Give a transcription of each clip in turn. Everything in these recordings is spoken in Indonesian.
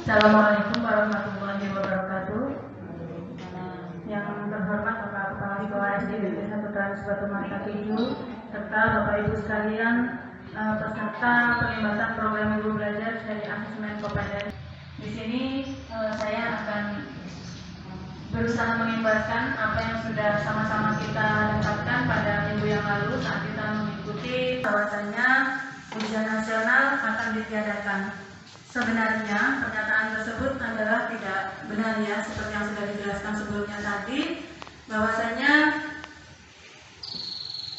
Assalamualaikum warahmatullahi wabarakatuh. Yang terhormat Bapak Kepala Sekolah SD Negeri 1 Trans Batu Marga 7 serta Bapak Ibu sekalian peserta pengembangan program guru belajar dari asesmen kompetensi. Di sini saya akan berusaha mengibarkan apa yang sudah sama-sama kita dapatkan pada minggu yang lalu saat kita mengikuti bahwasannya ujian nasional akan ditiadakan. Sebenarnya pernyataan tersebut adalah tidak benar ya, seperti yang sudah dijelaskan sebelumnya tadi, bahwasanya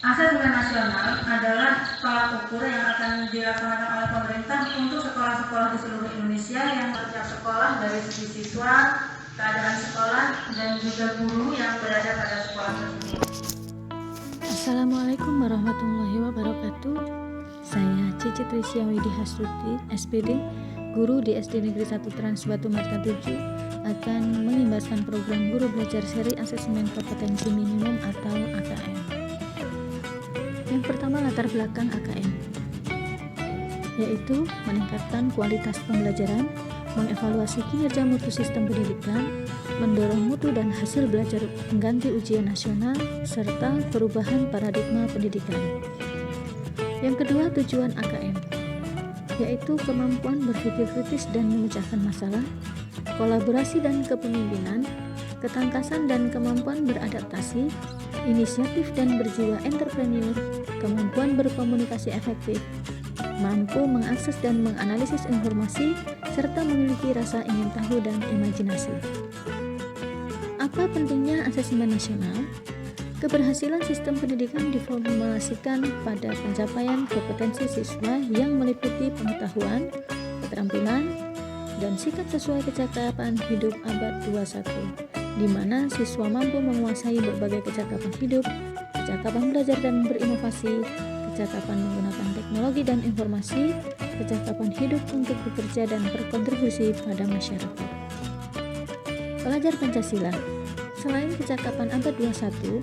asesmen nasional adalah tolak ukur yang akan dilaksanakan oleh pemerintah untuk sekolah-sekolah di seluruh Indonesia yang setiap sekolah dari segi siswa, keadaan sekolah, dan juga guru yang berada pada sekolah tersebut. Assalamualaikum warahmatullahi wabarakatuh. Saya Cici Trisya Widi Hastuti, SPD, guru di SD Negeri 1 Trans Batu Marga 7, akan mengimbaskan program guru belajar seri asesmen kompetensi minimum atau AKM. Yang pertama, latar belakang AKM, yaitu meningkatkan kualitas pembelajaran, mengevaluasi kinerja mutu sistem pendidikan, mendorong mutu dan hasil belajar pengganti ujian nasional, serta perubahan paradigma pendidikan. Yang kedua, tujuan AKM, yaitu kemampuan berpikir kritis dan memecahkan masalah, kolaborasi dan kepemimpinan, ketangkasan dan kemampuan beradaptasi, inisiatif dan berjiwa entrepreneur, kemampuan berkomunikasi efektif, mampu mengakses dan menganalisis informasi, serta memiliki rasa ingin tahu dan imajinasi. Apa pentingnya asesmen nasional? Keberhasilan sistem pendidikan diformulasikan pada pencapaian kompetensi siswa yang meliputi pengetahuan, keterampilan, dan sikap sesuai kecakapan hidup abad 21, di mana siswa mampu menguasai berbagai kecakapan hidup, kecakapan belajar dan berinovasi, kecakapan menggunakan teknologi dan informasi, kecakapan hidup untuk bekerja dan berkontribusi pada masyarakat. Pelajar Pancasila. Selain kecakapan abad 21,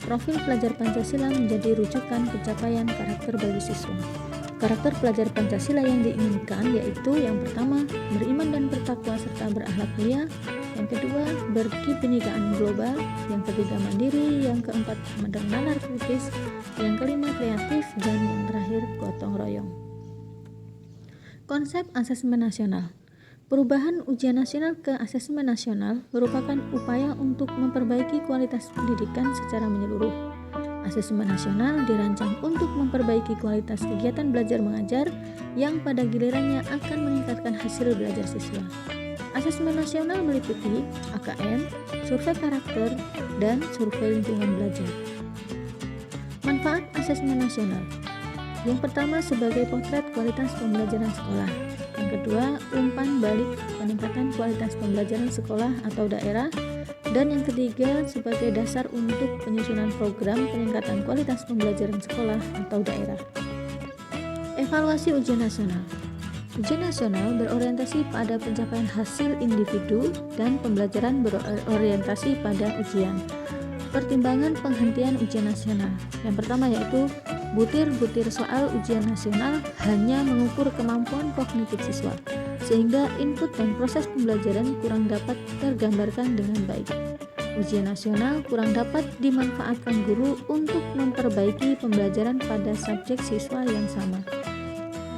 profil pelajar Pancasila menjadi rujukan pencapaian karakter bagi siswa. Karakter pelajar Pancasila yang diinginkan yaitu yang pertama, beriman dan bertakwa serta berakhlak mulia, yang kedua, berkebinekaan global, yang ketiga, mandiri, yang keempat, nalar kritis, yang kelima, kreatif, dan yang terakhir, gotong royong. Konsep asesmen nasional. Perubahan ujian nasional ke asesmen nasional merupakan upaya untuk memperbaiki kualitas pendidikan secara menyeluruh. Asesmen nasional dirancang untuk memperbaiki kualitas kegiatan belajar mengajar yang pada gilirannya akan meningkatkan hasil belajar siswa. Asesmen nasional meliputi AKM, survei karakter, dan survei lingkungan belajar. Manfaat asesmen nasional. Yang pertama, sebagai potret kualitas pembelajaran sekolah. Yang kedua, umpan balik peningkatan kualitas pembelajaran sekolah atau daerah. Dan yang ketiga, sebagai dasar untuk penyusunan program peningkatan kualitas pembelajaran sekolah atau daerah. Evaluasi ujian nasional. Ujian nasional berorientasi pada pencapaian hasil individu dan pembelajaran berorientasi pada ujian. Pertimbangan penghentian ujian nasional. Yang pertama yaitu butir-butir soal ujian nasional hanya mengukur kemampuan kognitif siswa, sehingga input dan proses pembelajaran kurang dapat tergambarkan dengan baik. Ujian nasional kurang dapat dimanfaatkan guru untuk memperbaiki pembelajaran pada subjek siswa yang sama.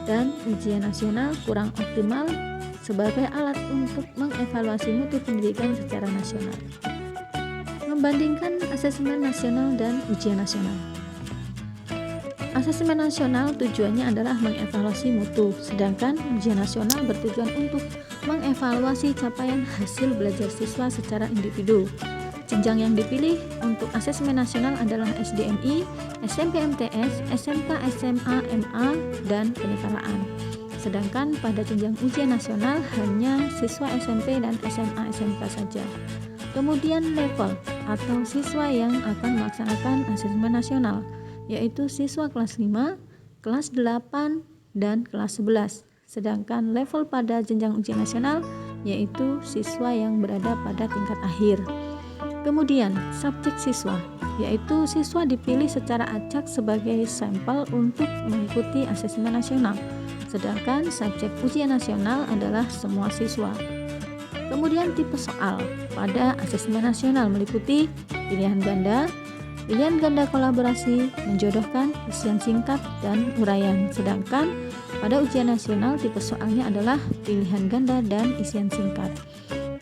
Dan ujian nasional kurang optimal sebagai alat untuk mengevaluasi mutu pendidikan secara nasional. Membandingkan asesmen nasional dan ujian nasional. Asesmen nasional tujuannya adalah mengevaluasi mutu, sedangkan ujian nasional bertujuan untuk mengevaluasi capaian hasil belajar siswa secara individu. Jenjang yang dipilih untuk asesmen nasional adalah SDMI, SMP MTS, SMK, SMA, MA, dan kenegaraan. Sedangkan pada jenjang ujian nasional hanya siswa SMP dan SMA SMK saja. Kemudian level atau siswa yang akan melaksanakan asesmen nasional, yaitu siswa kelas 5, kelas 8, dan kelas 11. Sedangkan level pada jenjang ujian nasional yaitu siswa yang berada pada tingkat akhir. Kemudian subjek siswa, yaitu siswa dipilih secara acak sebagai sampel untuk mengikuti asesmen nasional. sedangkan subjek ujian nasional adalah semua siswa. Kemudian tipe soal pada asesmen nasional meliputi pilihan ganda kolaborasi, menjodohkan, isian singkat, dan uraian. Sedangkan pada ujian nasional tipe soalnya adalah pilihan ganda dan isian singkat.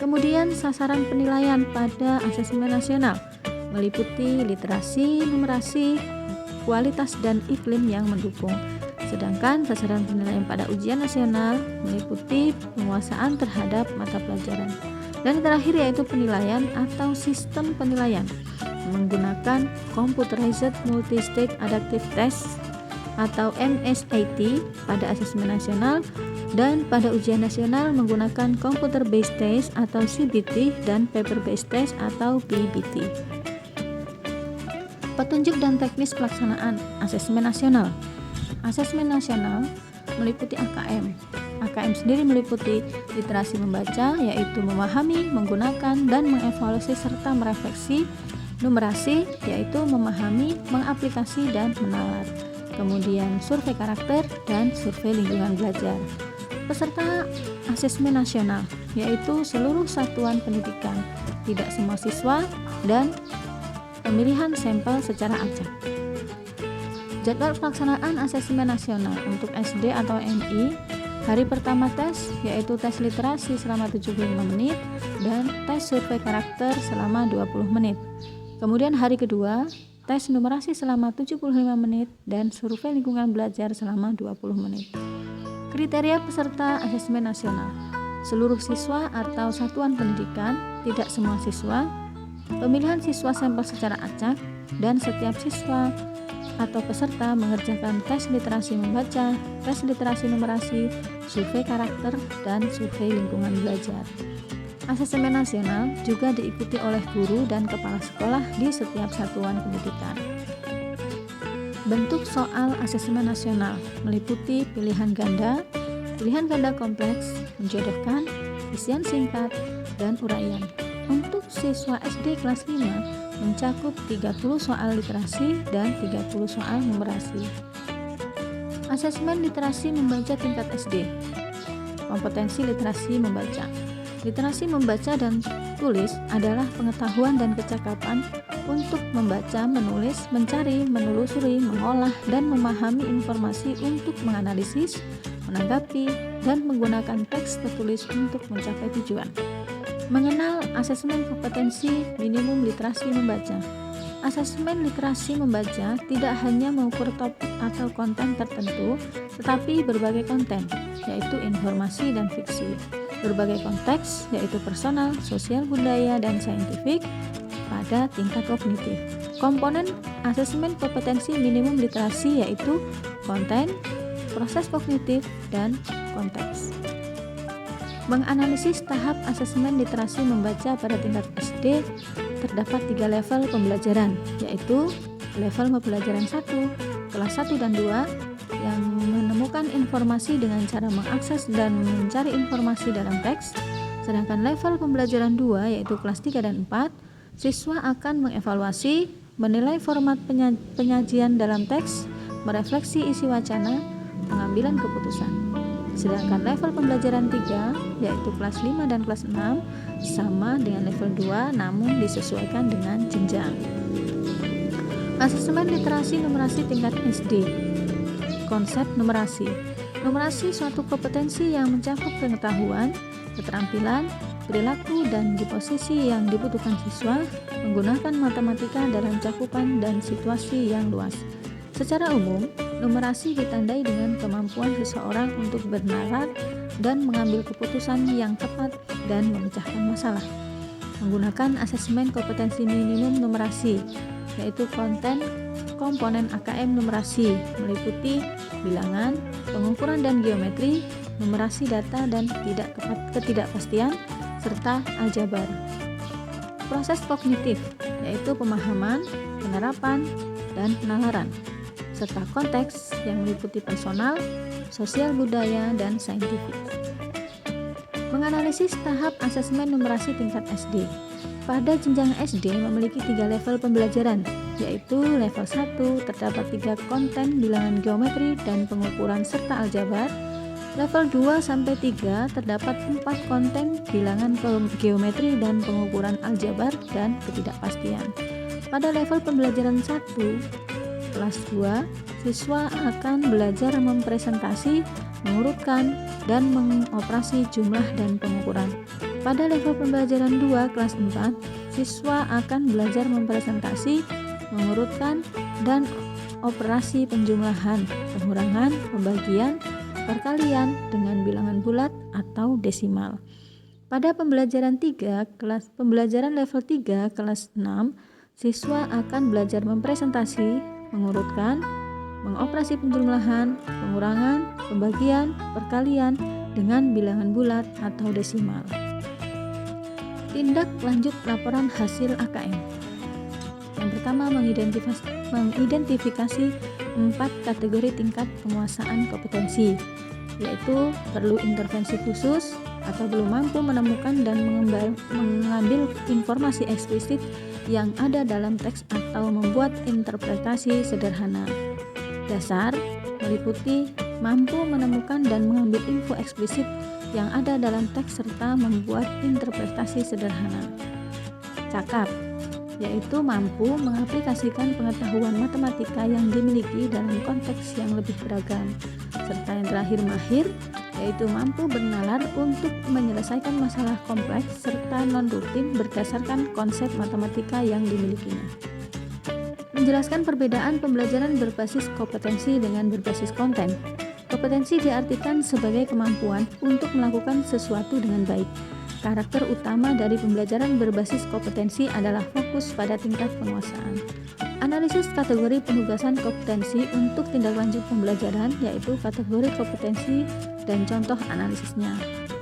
Kemudian sasaran penilaian pada asesmen nasional meliputi literasi, numerasi, kualitas, dan iklim yang mendukung. Sedangkan sasaran penilaian pada ujian nasional meliputi penguasaan terhadap mata pelajaran. Dan terakhir yaitu penilaian atau sistem penilaian menggunakan Computerized Multi-Stage Adaptive Test atau MSAT pada asesmen nasional, dan pada ujian nasional menggunakan Computer Based Test atau CBT dan Paper Based Test atau PBT. Petunjuk dan teknis pelaksanaan asesmen nasional. Asesmen nasional meliputi AKM. AKM sendiri meliputi literasi membaca, yaitu memahami, menggunakan, dan mengevaluasi serta merefleksi. Numerasi, yaitu memahami, mengaplikasi, dan menalar. Kemudian survei karakter dan survei lingkungan belajar. Peserta asesmen nasional, yaitu seluruh satuan pendidikan, tidak semua siswa, dan pemilihan sampel secara acak. Jadwal pelaksanaan asesmen nasional untuk SD atau MI. Hari pertama tes, yaitu tes literasi selama 75 menit dan tes survei karakter selama 20 menit. Kemudian hari kedua, tes numerasi selama 75 menit dan survei lingkungan belajar selama 20 menit. Kriteria peserta asesmen nasional: seluruh siswa atau satuan pendidikan, tidak semua siswa, pemilihan siswa sampel secara acak, dan setiap siswa atau peserta mengerjakan tes literasi membaca, tes literasi numerasi, survei karakter, dan survei lingkungan belajar. Asesmen nasional juga diikuti oleh guru dan kepala sekolah di setiap satuan pendidikan. Bentuk soal asesmen nasional meliputi pilihan ganda kompleks, menjodohkan, isian singkat, dan uraian. Untuk siswa SD kelas 5 mencakup 30 soal literasi dan 30 soal numerasi. Asesmen literasi membaca tingkat SD. Kompetensi literasi membaca. Literasi membaca dan tulis adalah pengetahuan dan kecakapan untuk membaca, menulis, mencari, menelusuri, mengolah, dan memahami informasi untuk menganalisis, menanggapi, dan menggunakan teks tertulis untuk mencapai tujuan. Mengenal asesmen kompetensi minimum literasi membaca. Asesmen literasi membaca tidak hanya mengukur topik atau konten tertentu, tetapi berbagai konten, yaitu informasi dan fiksi. Berbagai konteks, yaitu personal, sosial budaya, dan saintifik pada tingkat kognitif. Komponen asesmen kompetensi minimum literasi yaitu konten, proses kognitif, dan konteks. Menganalisis tahap asesmen literasi membaca pada tingkat SD terdapat 3 level pembelajaran, yaitu level pembelajaran 1, kelas 1 dan 2 yang menemukan informasi dengan cara mengakses dan mencari informasi dalam teks. Sedangkan level pembelajaran 2 yaitu kelas 3 dan 4, siswa akan mengevaluasi, menilai format penyajian dalam teks, merefleksi isi wacana, pengambilan keputusan. Sedangkan level pembelajaran 3 yaitu kelas 5 dan kelas 6 sama dengan level 2 namun disesuaikan dengan jenjang. Asesmen literasi numerasi tingkat SD. Konsep numerasi. Numerasi suatu kompetensi yang mencakup pengetahuan, keterampilan, perilaku, dan di posisi yang dibutuhkan siswa menggunakan matematika dalam cakupan dan situasi yang luas. Secara umum, numerasi ditandai dengan kemampuan seseorang untuk bernalar dan mengambil keputusan yang tepat dan memecahkan masalah. Menggunakan asesmen kompetensi minimum numerasi, yaitu komponen AKM numerasi meliputi bilangan, pengukuran dan geometri, numerasi data dan ketidakpastian, serta aljabar. Proses kognitif, yaitu pemahaman, penerapan, dan penalaran, serta konteks yang meliputi personal, sosial budaya, dan saintifik. Menganalisis tahap asesmen numerasi tingkat SD. Pada jenjang SD memiliki 3 level pembelajaran, yaitu level 1 terdapat 3 konten bilangan geometri dan pengukuran serta aljabar. Level 2 sampai 3 terdapat 4 konten bilangan geometri dan pengukuran aljabar dan ketidakpastian. Pada level pembelajaran 1 kelas 2, siswa akan belajar mempresentasi, mengurutkan, dan mengoperasi jumlah dan pengukuran. Pada level pembelajaran 2 kelas 4, siswa akan belajar mempresentasi, mengurutkan, dan operasi penjumlahan, pengurangan, pembagian, perkalian dengan bilangan bulat atau desimal. Pada pembelajaran level 3 kelas 6, siswa akan belajar mempresentasi, mengurutkan, mengoperasi penjumlahan, pengurangan, pembagian, perkalian dengan bilangan bulat atau desimal. Tindak lanjut laporan hasil AKM. Yang pertama, mengidentifikasi 4 kategori tingkat penguasaan kompetensi, yaitu perlu intervensi khusus atau belum mampu menemukan dan mengambil informasi eksplisit yang ada dalam teks atau membuat interpretasi sederhana. Dasar meliputi mampu menemukan dan mengambil info eksplisit yang ada dalam teks serta membuat interpretasi sederhana. Cakap yaitu mampu mengaplikasikan pengetahuan matematika yang dimiliki dalam konteks yang lebih beragam. Serta yang terakhir, mahir, yaitu mampu bernalar untuk menyelesaikan masalah kompleks serta non-rutin berdasarkan konsep matematika yang dimilikinya. Menjelaskan perbedaan pembelajaran berbasis kompetensi dengan berbasis konten. Kompetensi diartikan sebagai kemampuan untuk melakukan sesuatu dengan baik. Karakter utama dari pembelajaran berbasis kompetensi adalah fokus pada tingkat penguasaan. Analisis kategori penugasan kompetensi untuk tindak lanjut pembelajaran, yaitu kategori kompetensi dan contoh analisisnya,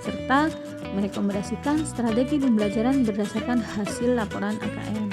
serta merekomendasikan strategi pembelajaran berdasarkan hasil laporan AKM.